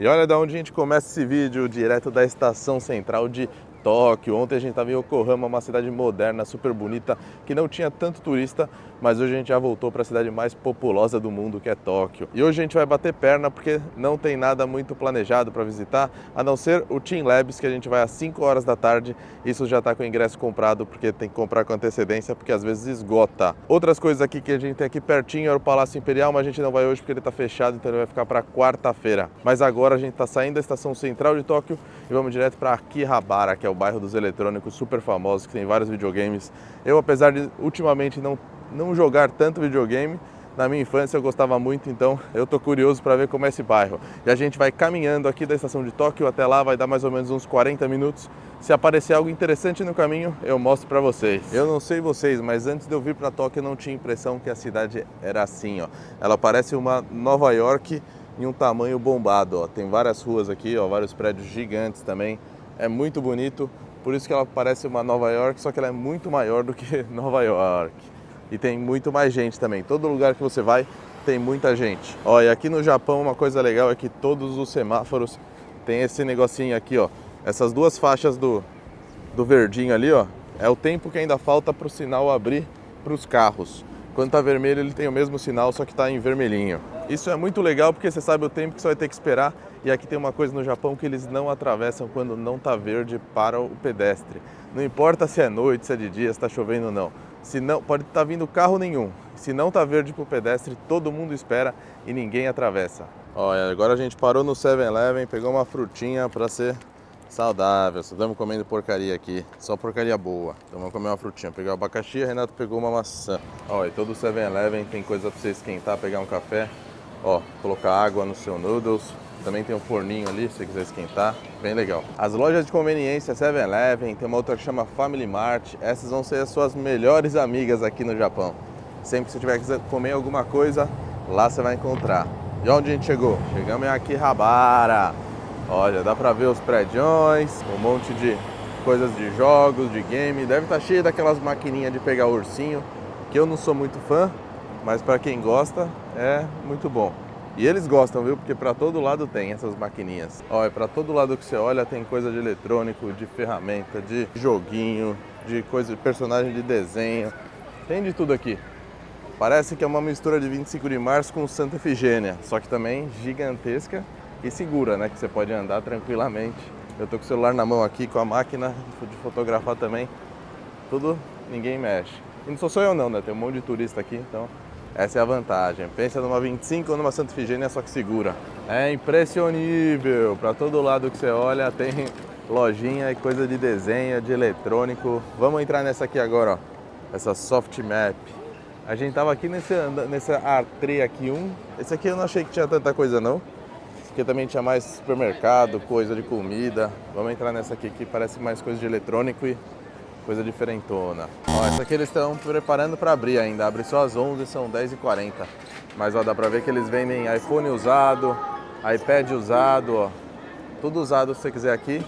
E olha de onde a gente começa esse vídeo, direto da estação central de Tóquio. Ontem a gente estava em Yokohama, uma cidade moderna, super bonita, que não tinha tanto turista, mas hoje a gente já voltou para a cidade mais populosa do mundo, que é Tóquio. E hoje a gente vai bater perna porque não tem nada muito planejado para visitar, a não ser o Team Labs, que a gente vai às 5 horas da tarde. Isso já está com o ingresso comprado, porque tem que comprar com antecedência, porque às vezes esgota. Outras coisas aqui que a gente tem aqui pertinho era o Palácio Imperial, mas a gente não vai hoje porque ele está fechado, então ele vai ficar para quarta-feira. Mas agora a gente está saindo da estação central de Tóquio e vamos direto para Akihabara, que é o bairro dos eletrônicos, super famosos, que tem vários videogames. Eu, apesar de ultimamente não jogar tanto videogame, na minha infância eu gostava muito, então eu tô curioso para ver como é esse bairro. E a gente vai caminhando aqui da estação de Tóquio até lá, vai dar mais ou menos uns 40 minutos. Se aparecer algo interessante no caminho, eu mostro para vocês. Eu não sei vocês, mas antes de eu vir para Tóquio eu não tinha impressão que a cidade era assim, ó. Ela parece uma Nova York em um tamanho bombado, ó. Tem várias ruas aqui, ó, vários prédios gigantes também. É muito bonito, por isso que ela parece uma Nova York, só que ela é muito maior do que Nova York. E tem muito mais gente também. Todo lugar que você vai tem muita gente. Ó, e aqui no Japão uma coisa legal é que todos os semáforos tem esse negocinho aqui, ó. Essas duas faixas do verdinho ali, ó, é o tempo que ainda falta para o sinal abrir para os carros. Quando tá vermelho ele tem o mesmo sinal, só que tá em vermelhinho. Isso é muito legal porque você sabe o tempo que você vai ter que esperar. E aqui tem uma coisa no Japão que eles não atravessam quando não tá verde para o pedestre. Não importa se é noite, se é de dia, se tá chovendo ou não. Se não, pode estar vindo carro nenhum. Se não tá verde para o pedestre, todo mundo espera e ninguém atravessa. Olha, agora a gente parou no 7-Eleven, pegou uma frutinha para ser saudável. Só estamos comendo porcaria aqui, só porcaria boa. Então vamos comer uma frutinha. Pegar o abacaxi, a Renato pegou uma maçã. Ó, e todo 7-Eleven tem coisa para você esquentar, pegar um café. Ó, colocar água no seu noodles. Também tem um forninho ali, se você quiser esquentar. Bem legal. As lojas de conveniência 7-Eleven, tem uma outra que chama Family Mart. Essas vão ser as suas melhores amigas aqui no Japão. Sempre que você tiver que comer alguma coisa, lá você vai encontrar. E onde a gente chegou? Chegamos em Akihabara. Olha, dá pra ver os prédios, um monte de coisas de jogos, de game. Deve estar cheio daquelas maquininhas de pegar ursinho, que eu não sou muito fã, mas para quem gosta é muito bom. E eles gostam, viu? Porque para todo lado tem essas maquininhas. Olha, para todo lado que você olha tem coisa de eletrônico, de ferramenta, de joguinho, de coisa de personagem de desenho. Tem de tudo aqui. Parece que é uma mistura de 25 de março com Santa Efigênia, só que também gigantesca e segura, né? Que você pode andar tranquilamente. Eu tô com o celular na mão aqui, com a máquina de fotografar também. Tudo, ninguém mexe. E não sou só eu não, né? Tem um monte de turista aqui, então essa é a vantagem. Pensa numa 25 ou numa Santa Efigênia, só que segura. É impressionível. Para todo lado que você olha tem lojinha e coisa de desenho, de eletrônico. Vamos entrar nessa aqui agora, ó. Essa Soft Map. A gente tava aqui nesse Arte aqui 1. Esse aqui eu não achei que tinha tanta coisa não. Porque também tinha mais supermercado, coisa de comida. Vamos entrar nessa aqui que parece mais coisa de eletrônico e coisa diferentona. Ó, essa aqui eles estão preparando para abrir ainda. Abre só às 11, são 10h40. Mas ó, dá pra ver que eles vendem iPhone usado, iPad usado, ó. Tudo usado se você quiser aqui,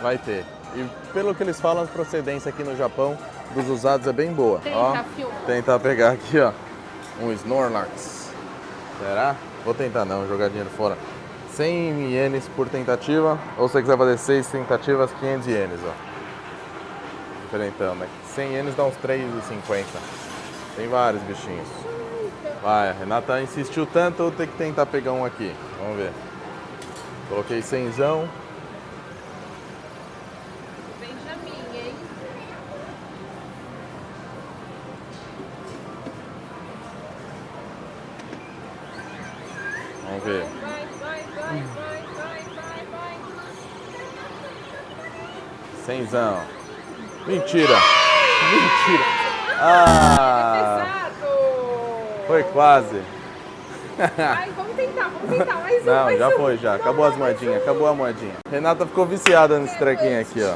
vai ter. E pelo que eles falam, a procedência aqui no Japão dos usados é bem boa. Ó, tentar pegar aqui, ó, um Snorlax. Será? Vou tentar não, jogar dinheiro fora. 100 ienes por tentativa, ou se você quiser fazer 6 tentativas, 500 ienes, ó. Diferentão, né? 100 ienes dá uns 3,50. Tem vários bichinhos. Vai, a Renata insistiu tanto, eu tenho que tentar pegar um aqui. Vamos ver. Coloquei 100zão. Benjamin, hein? Vamos ver. Vai. 100zão. Mentira! Mentira! Ah! Foi quase. Vai, vamos tentar mais um. Não, já foi, já. Acabou as moedinhas, acabou a moedinha. Renata ficou viciada nesse trequinho aqui, ó.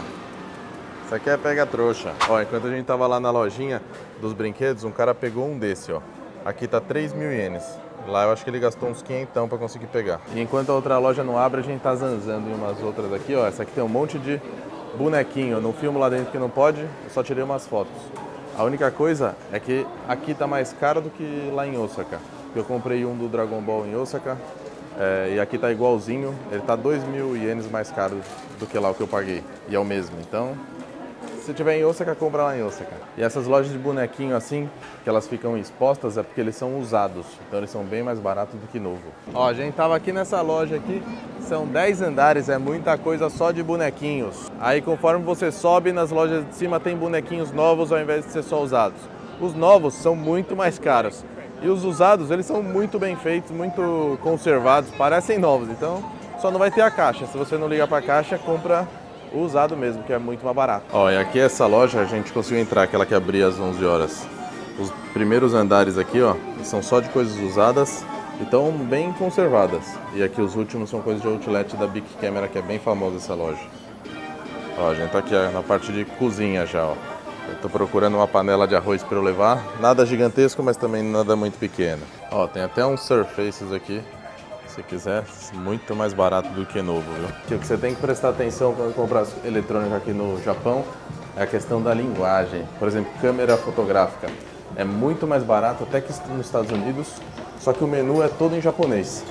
Isso aqui é pega trouxa. Ó, enquanto a gente tava lá na lojinha dos brinquedos, um cara pegou um desse, ó. Aqui tá 3.000 ienes. Lá eu acho que ele gastou uns 500 para conseguir pegar. E enquanto a outra loja não abre, a gente tá zanzando em umas outras aqui, ó. Essa aqui tem um monte de bonequinho. No filme lá dentro que não pode, eu só tirei umas fotos. A única coisa é que aqui tá mais caro do que lá em Osaka. Eu comprei um do Dragon Ball em Osaka e aqui tá igualzinho, ele tá 2.000 ienes mais caro do que lá o que eu paguei, e é o mesmo, então se tiver em Osaka, compra lá em Osaka. E essas lojas de bonequinho assim, que elas ficam expostas, é porque eles são usados, então eles são bem mais baratos do que novo. Ó, a gente tava aqui nessa loja aqui, são 10 andares, é muita coisa só de bonequinhos. Aí conforme você sobe, nas lojas de cima tem bonequinhos novos ao invés de ser só usados. Os novos são muito mais caros. E os usados, eles são muito bem feitos, muito conservados, parecem novos, então só não vai ter a caixa. Se você não liga para a caixa, compra o usado mesmo, que é muito mais barato. Ó, e aqui essa loja a gente conseguiu entrar, aquela que abria às 11 horas. Os primeiros andares aqui, ó, são só de coisas usadas e estão bem conservadas. E aqui os últimos são coisas de outlet da Bic Camera, que é bem famosa essa loja. Ó, a gente tá aqui na parte de cozinha já, ó. Eu tô procurando uma panela de arroz para eu levar. Nada gigantesco, mas também nada muito pequeno. Ó, tem até uns Surfaces aqui. Se quiser, muito mais barato do que novo, viu? O que você tem que prestar atenção quando comprar eletrônico aqui no Japão é a questão da linguagem. Por exemplo, câmera fotográfica. É muito mais barato até que nos Estados Unidos, só que o menu é todo em japonês.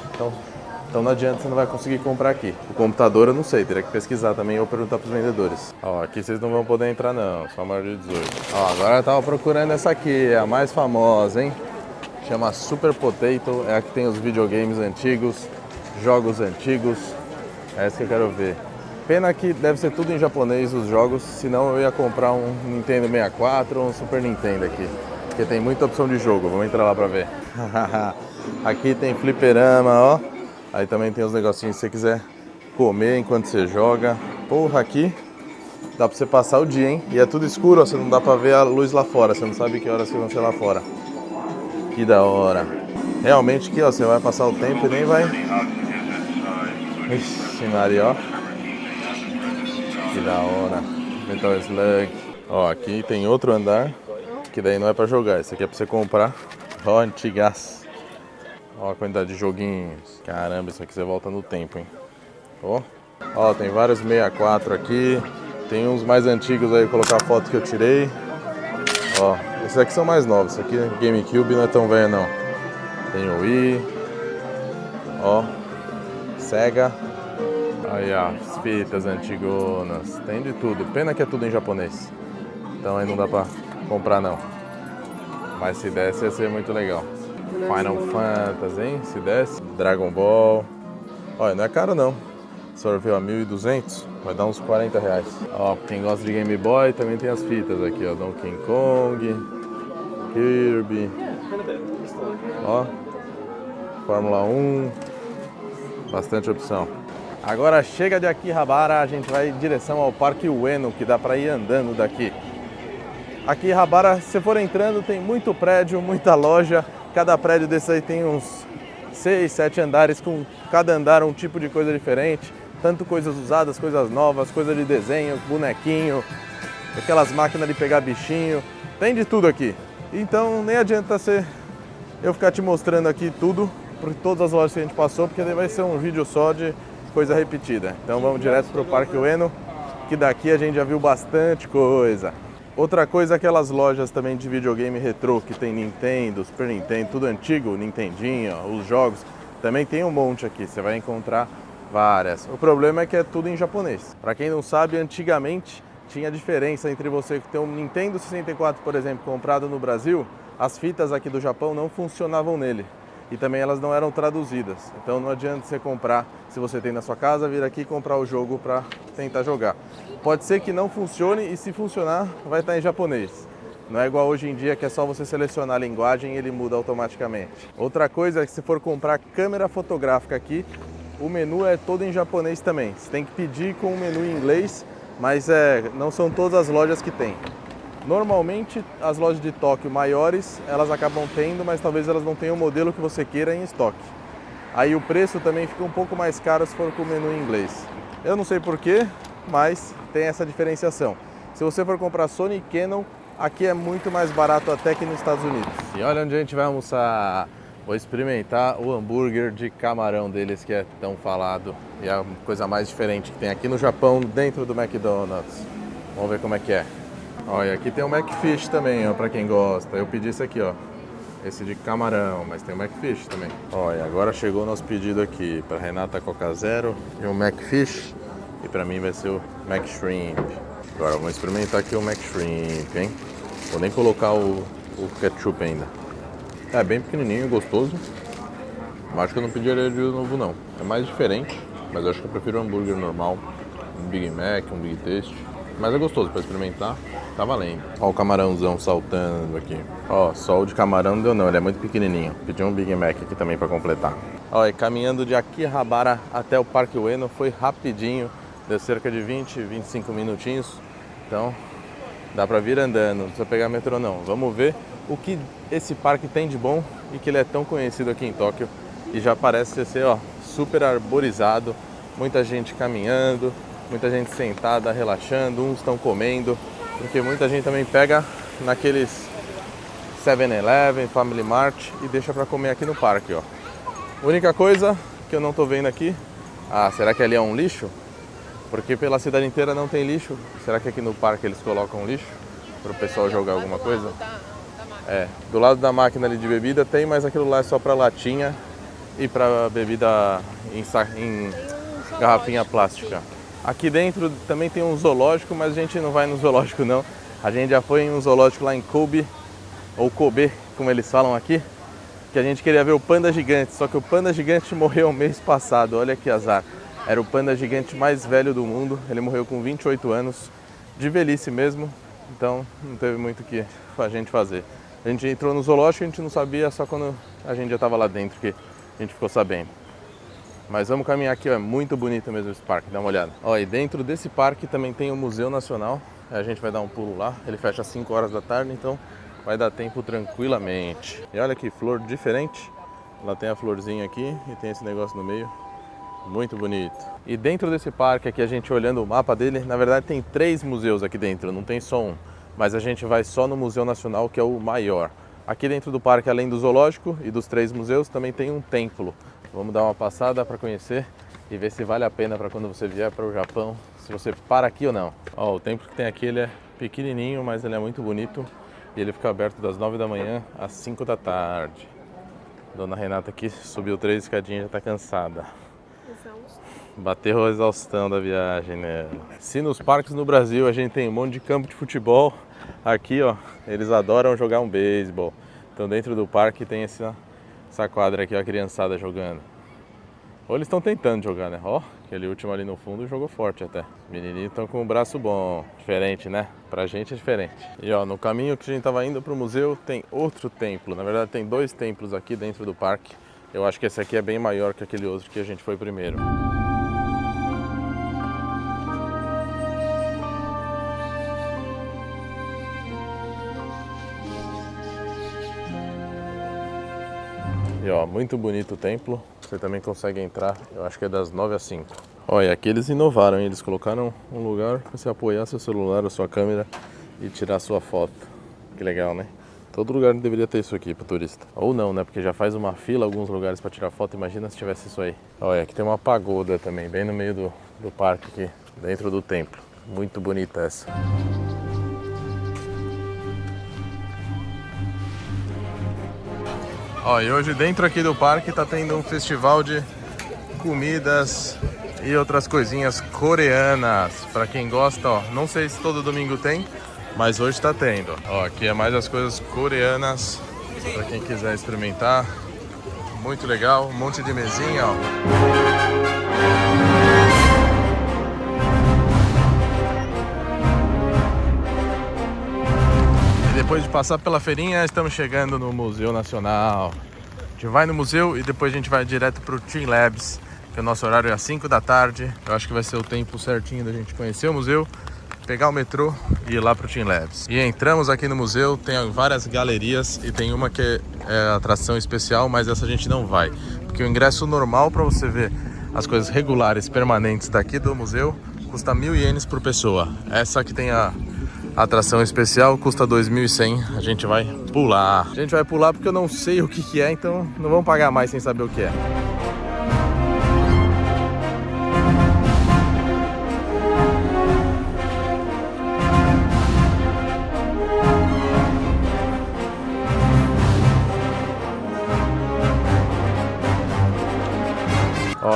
Então não adianta, você não vai conseguir comprar aqui. O computador eu não sei, teria que pesquisar também ou perguntar para os vendedores. Ó, aqui vocês não vão poder entrar não, só maior de 18. Ó, agora eu tava procurando essa aqui, é a mais famosa, hein? Chama Super Potato, é a que tem os videogames antigos, jogos antigos. É essa que eu quero ver. Pena que deve ser tudo em japonês os jogos, senão eu ia comprar um Nintendo 64 ou um Super Nintendo aqui. Porque tem muita opção de jogo, vamos entrar lá pra ver. Aqui tem fliperama, ó. Aí também tem os negocinhos se você quiser comer enquanto você joga. Porra, aqui dá pra você passar o dia, hein? E é tudo escuro, ó, você não dá pra ver a luz lá fora, você não sabe que horas que vão ser lá fora. Que da hora. Realmente aqui, ó, você vai passar o tempo e nem vai... Ixi, Maria, ó. Que da hora. Metal Slug. Ó, aqui tem outro andar, que daí não é pra jogar, esse aqui é pra você comprar. Ó, antigas. Ó a quantidade de joguinhos. Caramba, isso aqui você volta no tempo, hein. Ó, tem vários 64 aqui. Tem uns mais antigos aí, vou colocar a foto que eu tirei. Ó, esses aqui são mais novos. Esse aqui, GameCube, não é tão velho não. Tem o Wii. Ó, Sega. Aí, ó, as fitas antigonas. Tem de tudo. Pena que é tudo em japonês. Então aí não dá pra comprar não. Mas se desse ia ser muito legal. Final Fantasy, hein? Se desse. Dragon Ball. Olha, não é caro não. Sorveu a 1.200, vai dar uns 40 reais. Ó, quem gosta de Game Boy também tem as fitas aqui, ó. Donkey Kong, Kirby. Ó, Fórmula 1. Bastante opção. Agora chega de Akihabara, a gente vai em direção ao Parque Ueno, que dá pra ir andando daqui. Akihabara, se for entrando, tem muito prédio, muita loja. Cada prédio desse aí tem uns 6, 7 andares, com cada andar um tipo de coisa diferente. Tanto coisas usadas, coisas novas, coisa de desenho, bonequinho, aquelas máquinas de pegar bichinho, tem de tudo aqui. Então nem adianta eu ficar te mostrando aqui tudo, por todas as lojas que a gente passou, porque daí vai ser um vídeo só de coisa repetida. Então vamos direto para o Parque Ueno, que daqui a gente já viu bastante coisa. Outra coisa, aquelas lojas também de videogame retrô, que tem Nintendo, Super Nintendo, tudo antigo, Nintendinho, os jogos, também tem um monte aqui, você vai encontrar várias. O problema é que é tudo em japonês. Para quem não sabe, antigamente tinha diferença entre você ter um Nintendo 64, por exemplo, comprado no Brasil, as fitas aqui do Japão não funcionavam nele. E também elas não eram traduzidas. Então não adianta você comprar, se você tem na sua casa, vir aqui e comprar o jogo para tentar jogar. Pode ser que não funcione e se funcionar, vai estar em japonês. Não é igual hoje em dia que é só você selecionar a linguagem e ele muda automaticamente. Outra coisa é que se for comprar câmera fotográfica aqui, o menu é todo em japonês também. Você tem que pedir com o menu em inglês, mas não são todas as lojas que tem. Normalmente as lojas de Tóquio maiores, elas acabam tendo, mas talvez elas não tenham o modelo que você queira em estoque. Aí o preço também fica um pouco mais caro se for com o menu em inglês. Eu não sei porquê, mas tem essa diferenciação. Se você for comprar Sony e Canon, aqui é muito mais barato até que nos Estados Unidos. E olha onde a gente vai almoçar. Vou experimentar o hambúrguer de camarão deles, que é tão falado. E é a coisa mais diferente que tem aqui no Japão, dentro do McDonald's. Vamos ver como é que é. Olha, aqui tem o McFish também, ó, pra quem gosta. Eu pedi esse aqui, ó. esse de camarão, mas tem o McFish também. Olha, agora chegou o nosso pedido aqui. Para Renata, Coca Zero e o McFish. E para mim vai ser o McShrimp. Agora vamos experimentar aqui o McShrimp, hein? Vou nem colocar o ketchup ainda. É bem pequenininho, gostoso. Mas acho que eu não pediria de novo não. É mais diferente, mas eu acho que eu prefiro um hambúrguer normal. Um Big Mac, um Big Taste. Mas é gostoso para experimentar, tá valendo. Ó o camarãozão saltando aqui. Ó, só o de camarão não deu não, ele é muito pequenininho. Pedi um Big Mac aqui também para completar. Ó, e caminhando de Akihabara até o Parque Ueno foi rapidinho. Deu cerca de 20, 25 minutinhos. Então, dá pra vir andando, não precisa pegar metrô não. Vamos ver o que esse parque tem de bom e que ele é tão conhecido aqui em Tóquio. E já parece ser, ó, super arborizado. Muita gente caminhando, muita gente sentada, relaxando. Uns estão comendo, porque muita gente também pega naqueles 7-Eleven, Family Mart e deixa pra comer aqui no parque, ó. Única coisa que eu não tô vendo aqui... Ah, será que ali é um lixo? Porque pela cidade inteira não tem lixo. Será que aqui no parque eles colocam lixo? Para o pessoal jogar alguma coisa? É, do lado da máquina ali de bebida tem, mas aquilo lá é só para latinha e para bebida em garrafinha plástica. Aqui dentro também tem um zoológico, mas a gente não vai no zoológico não. A gente já foi em um zoológico lá em Kobe, ou Kobe, como eles falam aqui, que a gente queria ver o panda gigante, só que o panda gigante morreu mês passado, olha que azar. Era o panda gigante mais velho do mundo, ele morreu com 28 anos, de velhice mesmo, então não teve muito o que a gente fazer. A gente entrou no zoológico, a gente não sabia, só quando a gente já estava lá dentro que a gente ficou sabendo. Mas vamos caminhar aqui, ó, é muito bonito mesmo esse parque, dá uma olhada. Ó, e dentro desse parque também tem o Museu Nacional, a gente vai dar um pulo lá, ele fecha às 5 horas da tarde, então vai dar tempo tranquilamente. E olha que flor diferente, lá tem a florzinha aqui e tem esse negócio no meio. Muito bonito. E dentro desse parque aqui, a gente olhando o mapa dele, na verdade tem 3 museus aqui dentro, não tem só um. Mas a gente vai só no Museu Nacional, que é o maior. Aqui dentro do parque, além do zoológico e dos 3 museus, também tem um templo. Vamos dar uma passada para conhecer e ver se vale a pena para quando você vier para o Japão, se você para aqui ou não. Ó, o templo que tem aqui, ele é pequenininho, mas ele é muito bonito. E ele fica aberto das 9 da manhã às 5 da tarde. Dona Renata aqui subiu 3 escadinhas e já está cansada. Bateu a exaustão da viagem, né? Se nos parques no Brasil a gente tem um monte de campo de futebol, aqui, ó, eles adoram jogar um beisebol. Então dentro do parque tem essa quadra aqui, ó, a criançada jogando. Ou eles estão tentando jogar, né? Ó, aquele último ali no fundo jogou forte até. Os menininhos estão com o braço bom. Diferente, né? Pra gente é diferente. E ó, no caminho que a gente tava indo pro museu tem outro templo. Na verdade tem 2 templos aqui dentro do parque. Eu acho que esse aqui é bem maior que aquele outro que a gente foi primeiro. E ó, muito bonito o templo. Você também consegue entrar, eu acho que é das 9 às 5. Olha, aqui eles inovaram, hein? Eles colocaram um lugar para você apoiar seu celular ou sua câmera e tirar sua foto. Que legal, né? Todo lugar deveria ter isso aqui para turista. Ou não, né? Porque já faz uma fila alguns lugares para tirar foto. Imagina se tivesse isso aí. Olha, aqui tem uma pagoda também, bem no meio do parque aqui, dentro do templo. Muito bonita essa. Ó, e hoje dentro aqui do parque tá tendo um festival de comidas e outras coisinhas coreanas. Para quem gosta, ó, não sei se todo domingo tem, mas hoje tá tendo. Ó, aqui é mais as coisas coreanas para quem quiser experimentar. Muito legal, um monte de mesinha, ó. E depois de passar pela feirinha, estamos chegando no Museu Nacional. A gente vai no museu e depois a gente vai direto pro Team Labs, que o nosso horário é às 5 da tarde. Eu acho que vai ser o tempo certinho da gente conhecer o museu, pegar o metrô e ir lá pro Team Labs. E entramos aqui no museu, tem várias galerias e tem uma que é atração especial, mas essa a gente não vai. Porque o ingresso normal para você ver as coisas regulares, permanentes daqui do museu, custa 1.000 ienes por pessoa. Essa que tem a atração especial custa 2.100, a gente vai pular. A gente vai pular porque eu não sei o que é, então não vamos pagar mais sem saber o que é.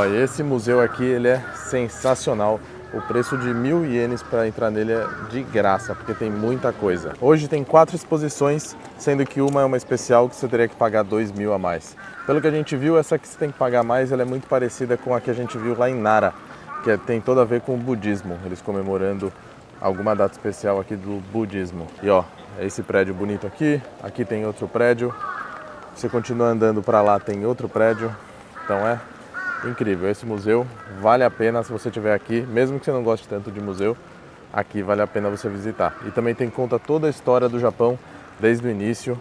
Ó, e esse museu aqui, ele é sensacional. O preço de 1.000 ienes para entrar nele é de graça, porque tem muita coisa. Hoje tem 4 exposições, sendo que uma é uma especial que você teria que pagar 2.000 a mais. Pelo que a gente viu, essa que você tem que pagar mais, ela é muito parecida com a que a gente viu lá em Nara, que tem tudo a ver com o budismo, eles comemorando alguma data especial aqui do budismo. E ó, é esse prédio bonito aqui, aqui tem outro prédio, você continua andando para lá, tem outro prédio, então é incrível. Esse museu vale a pena se você estiver aqui, mesmo que você não goste tanto de museu, aqui vale a pena você visitar. E também conta toda a história do Japão, desde o início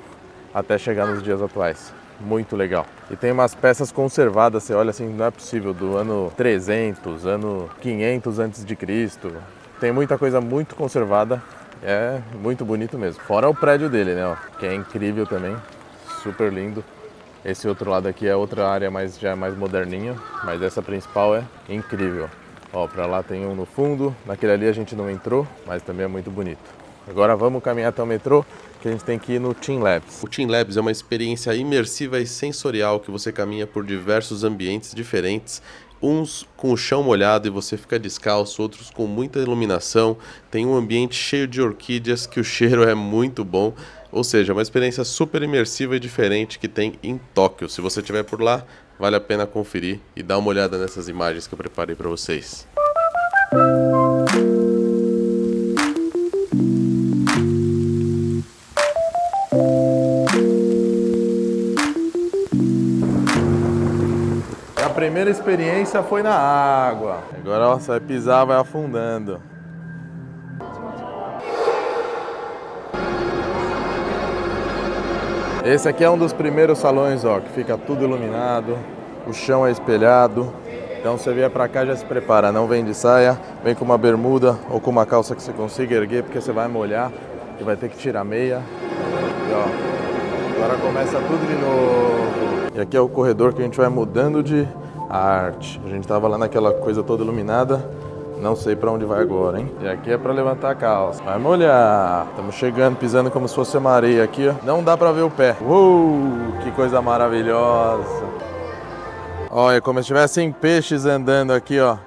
até chegar nos dias atuais. Muito legal. E tem umas peças conservadas, você olha assim, não é possível, do ano 300, ano 500 antes de Cristo. Tem muita coisa muito conservada, é muito bonito mesmo. Fora o prédio dele, né, ó, que é incrível também, super lindo. Esse outro lado aqui é outra área já mais moderninha, mas essa principal é incrível. Ó, pra lá tem um no fundo, naquele ali a gente não entrou, mas também é muito bonito. Agora vamos caminhar até o metrô, que a gente tem que ir no Team Labs. O Team Labs é uma experiência imersiva e sensorial que você caminha por diversos ambientes diferentes, uns com o chão molhado e você fica descalço, outros com muita iluminação, tem um ambiente cheio de orquídeas que o cheiro é muito bom, ou seja, uma experiência super imersiva e diferente que tem em Tóquio. Se você estiver por lá, vale a pena conferir e dar uma olhada nessas imagens que eu preparei para vocês. A primeira experiência foi na água. Agora ó, você vai pisar, vai afundando. Esse aqui é um dos primeiros salões, ó, que fica tudo iluminado, o chão é espelhado. Então você vier pra cá já se prepara, não vem de saia, vem com uma bermuda ou com uma calça que você consiga erguer, porque você vai molhar e vai ter que tirar a meia. E ó, agora começa tudo de novo. E aqui é o corredor que a gente vai mudando de arte. A gente tava lá naquela coisa toda iluminada. Não sei pra onde vai agora, hein? E aqui é pra levantar a calça. Vai molhar. Estamos chegando, pisando como se fosse uma areia aqui, ó. Não dá pra ver o pé. Que coisa maravilhosa. Olha, como se tivessem peixes andando aqui, ó.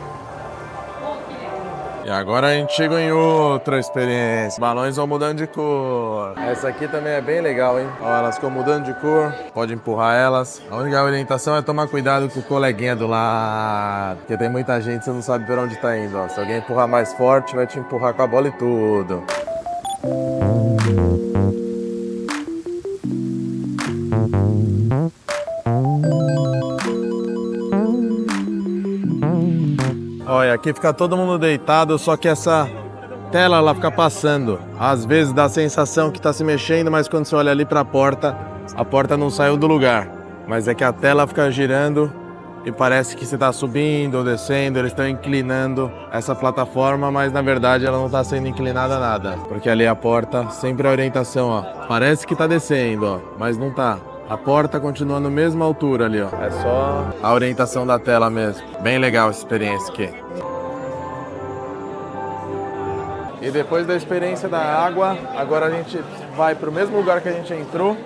E agora a gente chegou em outra experiência. Os balões vão mudando de cor. Essa aqui também é bem legal, hein? Ó, elas ficam mudando de cor. Pode empurrar elas. A única orientação é tomar cuidado com o coleguinha do lado. Porque tem muita gente, você não sabe por onde tá indo, ó. Se alguém empurrar mais forte, vai te empurrar com a bola e tudo. Olha, aqui fica todo mundo deitado, só que essa tela ela fica passando. Às vezes dá a sensação que está se mexendo, mas quando você olha ali para a porta não saiu do lugar. Mas é que a tela fica girando e parece que você está subindo ou descendo, eles estão inclinando essa plataforma, mas na verdade ela não está sendo inclinada nada. Porque ali a porta, sempre a orientação, ó, parece que está descendo, ó, mas não está. A porta continua na mesma altura ali, ó. É só a orientação da tela mesmo. Bem legal essa experiência aqui. E depois da experiência da água, agora a gente vai pro mesmo lugar que a gente entrou,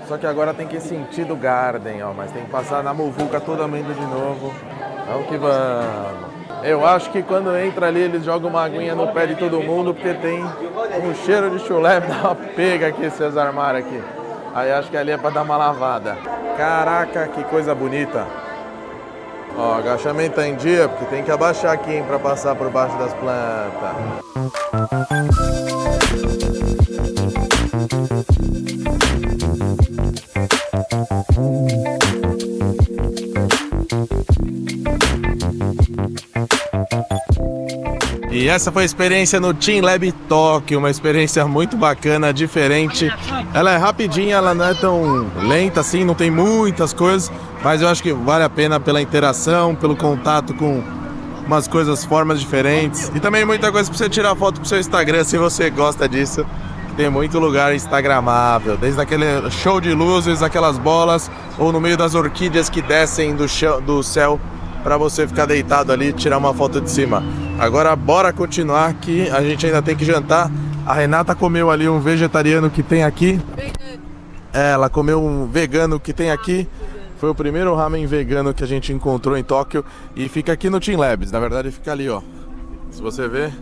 só que agora tem que ir sentido Garden, ó. Mas tem que passar na muvuca toda indo de novo. Vamos que vamos. Eu acho que quando entra ali, eles jogam uma aguinha no pé de todo mundo, porque tem um cheiro de chulé, dá uma pega aqui, esses armários aqui. Aí acho que ali é pra dar uma lavada. Caraca, que coisa bonita. Ó, agachamento tá em dia, porque tem que abaixar aqui, hein, pra passar por baixo das plantas. E essa foi a experiência no Team Lab Tóquio, uma experiência muito bacana, diferente. Ela é rapidinha, ela não é tão lenta assim, não tem muitas coisas, mas eu acho que vale a pena pela interação, pelo contato com umas coisas, formas diferentes. E também muita coisa para você tirar foto pro seu Instagram, se você gosta disso. Tem muito lugar instagramável, desde aquele show de luzes, aquelas bolas, ou no meio das orquídeas que descem do céu, para você ficar deitado ali e tirar uma foto de cima. Agora bora continuar que a gente ainda tem que jantar. A Renata comeu ali um vegetariano que tem aqui. Ela comeu um vegano que tem aqui. Foi o primeiro ramen vegano que a gente encontrou em Tóquio e fica aqui no Team Labs. Na verdade fica ali, ó. Se você ver,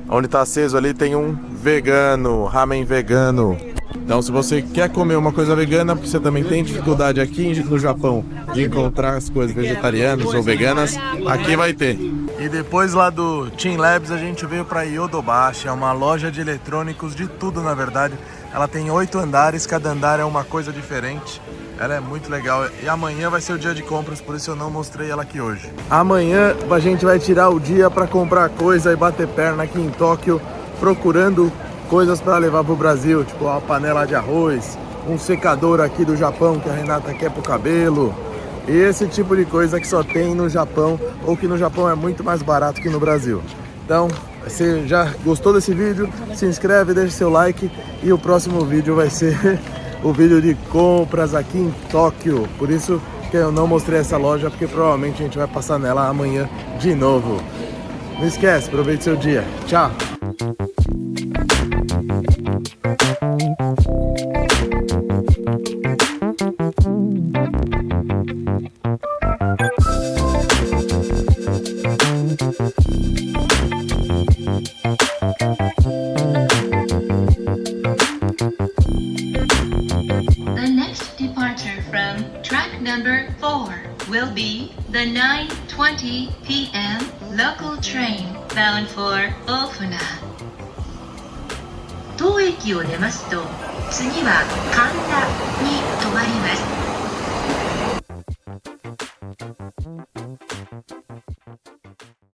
onde tá aceso ali tem um vegano, ramen vegano. Então se você quer comer uma coisa vegana, porque você também tem dificuldade aqui no Japão de encontrar as coisas vegetarianas ou veganas, aqui vai ter. E depois lá do Team Labs a gente veio para Yodobashi, é uma loja de eletrônicos de tudo na verdade. Ela tem 8 andares, cada andar é uma coisa diferente. Ela é muito legal e amanhã vai ser o dia de compras, por isso eu não mostrei ela aqui hoje. Amanhã a gente vai tirar o dia para comprar coisa e bater perna aqui em Tóquio, procurando coisas para levar pro Brasil, tipo uma panela de arroz, um secador aqui do Japão que a Renata quer pro cabelo. E esse tipo de coisa que só tem no Japão, ou que no Japão é muito mais barato que no Brasil. Então, você já gostou desse vídeo? Se inscreve, deixa seu like e o próximo vídeo vai ser o vídeo de compras aqui em Tóquio. Por isso que eu não mostrei essa loja, porque provavelmente a gente vai passar nela amanhã de novo. Não esquece, aproveite seu dia. Tchau! The next departure from track number 4 will be the 9:20 p.m. local train bound for Ofuna. 当駅を出ますと、次は神田に停まります。